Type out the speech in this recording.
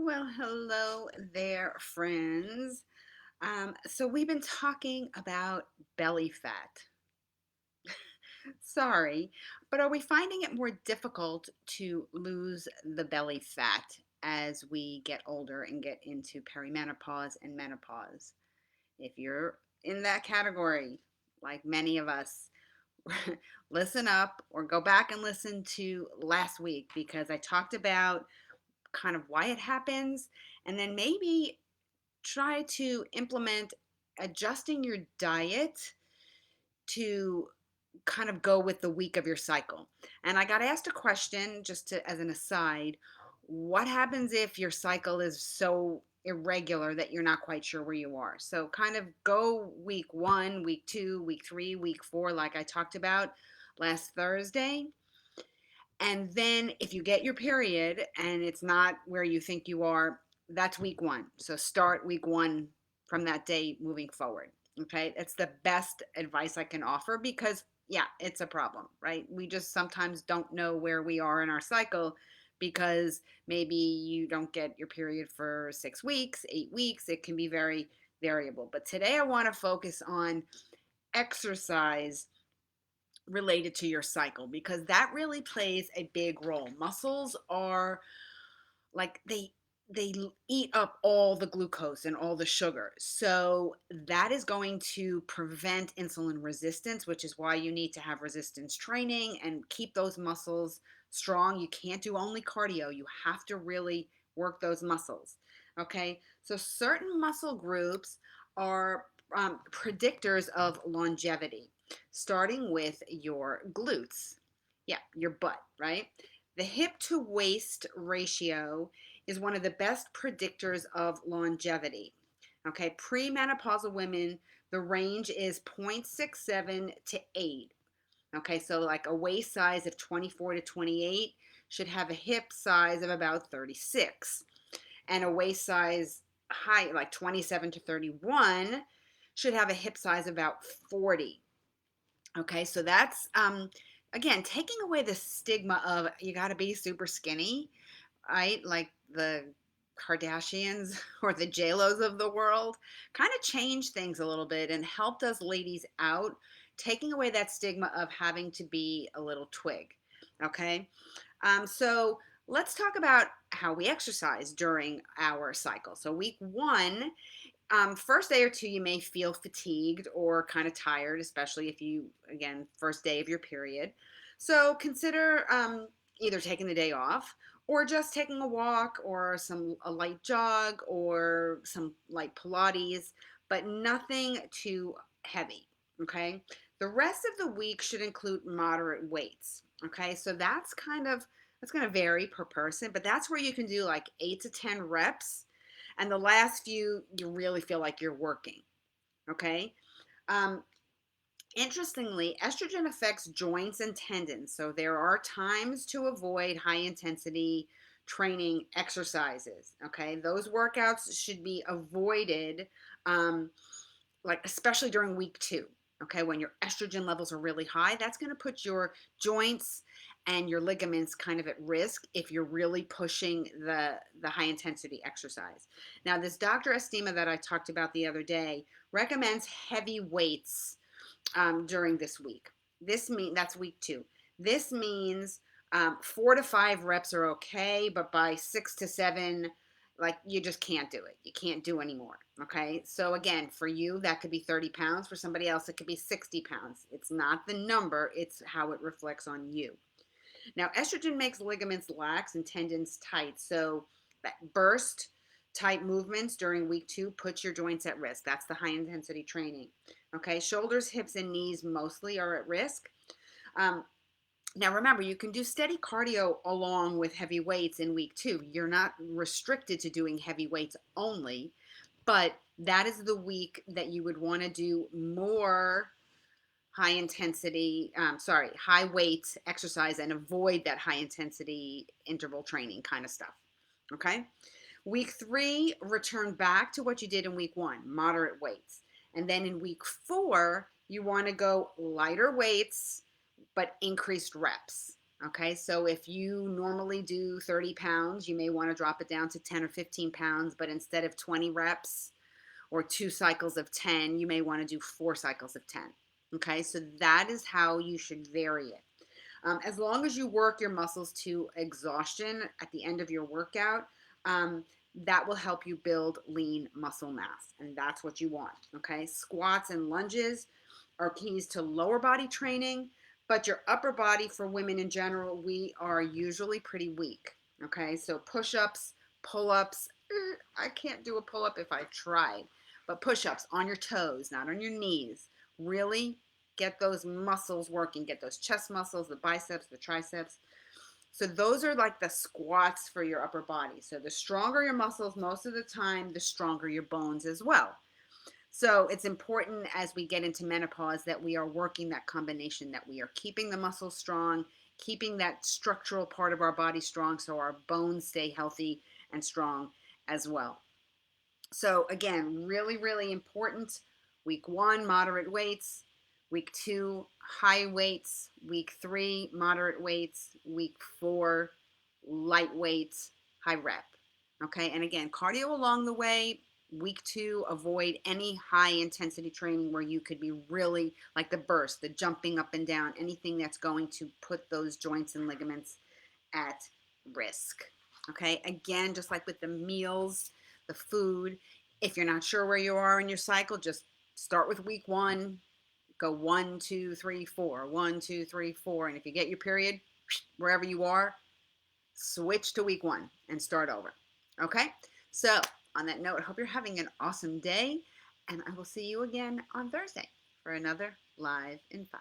Well, hello there, friends. So we've been talking about belly fat. Sorry, but are we finding it more difficult to lose the belly fat as we get older and get into perimenopause and menopause? If you're in that category, like many of us, listen up or go back and listen to last week because I talked about kind of why it happens and then maybe try to implement adjusting your diet to kind of go with the week of your cycle. And I got asked a question just to, as an aside, what happens if your cycle is so irregular that you're not quite sure where you are? So kind of go week 1, week 2, week 3, week 4 like I talked about last Thursday. And then if you get your period and it's not where you think you are, that's week 1. So start week 1 from that day moving forward. Okay. That's the best advice I can offer because, yeah, it's a problem, right? We just sometimes don't know where we are in our cycle because maybe you don't get your period for 6 weeks, 8 weeks. It can be very variable. But today I want to focus on exercise related to your cycle because that really plays a big role. Muscles are like they eat up all the glucose and all the sugar. So that is going to prevent insulin resistance, which is why you need to have resistance training and keep those muscles strong. You can't do only cardio. You have to really work those muscles. Okay? So certain muscle groups are predictors of longevity, starting with your glutes. Yeah, your butt, right? The hip to waist ratio is one of the best predictors of longevity. Okay, premenopausal women, the range is 0.67 to 8. Okay, so like a waist size of 24 to 28 should have a hip size of about 36. And a waist size high, like 27 to 31, should have a hip size of about 40. Okay, so that's again taking away the stigma of you got to be super skinny, right? Like the Kardashians or the JLos of the world, kind of changed things a little bit and helped us ladies out, taking away that stigma of having to be a little twig. Okay, so let's talk about how we exercise during our cycle. So week 1, first day or two, you may feel fatigued or kind of tired, especially if you, again, first day of your period. So consider either taking the day off or just taking a walk or a light jog or some light Pilates, but nothing too heavy. Okay. The rest of the week should include moderate weights. Okay. So that's going to vary per person, but that's where you can do like 8 to 10 reps, and the last few you really feel like you're working. Okay. um, Interestingly, estrogen affects joints and tendons, so there are times to avoid high intensity training exercises. Okay, those workouts should be avoided, um, like especially during week 2. Okay, when your estrogen levels are really high, that's going to put your joints and your ligaments kind of at risk if you're really pushing the high intensity exercise. Now, this Dr. Estima that I talked about the other day recommends heavy weights during this week. That's week 2. This means 4 to 5 reps are okay, but by 6 to 7, like you just can't do it. You can't do anymore. Okay. So again, for you, that could be 30 pounds. For somebody else, it could be 60 pounds. It's not the number, it's how it reflects on you. Now, estrogen makes ligaments lax and tendons tight. So that burst type movements during week 2 puts your joints at risk. That's the high intensity training. Okay. Shoulders, hips, and knees mostly are at risk. Um, now, remember, you can do steady cardio along with heavy weights in week 2. You're not restricted to doing heavy weights only, but that is the week that you would want to do more high weight exercise and avoid that high intensity interval training kind of stuff. Okay. Week 3, return back to what you did in week 1, moderate weights. And then in week 4, you want to go lighter weights, but increased reps. Okay, so if you normally do 30 pounds, you may want to drop it down to 10 or 15 pounds, but instead of 20 reps or 2 cycles of 10, you may want to do 4 cycles of 10. Okay, so that is how you should vary it. As long as you work your muscles to exhaustion at the end of your workout, that will help you build lean muscle mass, and that's what you want. Okay, squats and lunges are keys to lower body training, but your upper body for women in general, we are usually pretty weak. Okay, so push ups, pull ups, I can't do a pull up if I tried, but push ups on your toes, not on your knees. Really get those muscles working, get those chest muscles, the biceps, the triceps. So those are like the squats for your upper body. So the stronger your muscles, most of the time, the stronger your bones as well. So it's important as we get into menopause that we are working that combination, that we are keeping the muscles strong, keeping that structural part of our body strong so our bones stay healthy and strong as well. So again, really, really important. Week 1, moderate weights. Week 2, high weights. Week 3, moderate weights. Week 4, light weights, high rep. Okay, and again, cardio along the way. Week 2, avoid any high intensity training where you could be really like the burst, the jumping up and down, anything that's going to put those joints and ligaments at risk. Okay, again, just like with the meals, the food, if you're not sure where you are in your cycle, just start with week 1, go 1, 2, 3, 4, 1, 2, 3, 4. And if you get your period, wherever you are, switch to week 1 and start over. Okay, so on that note, I hope you're having an awesome day, and I will see you again on Thursday for another Live in 5.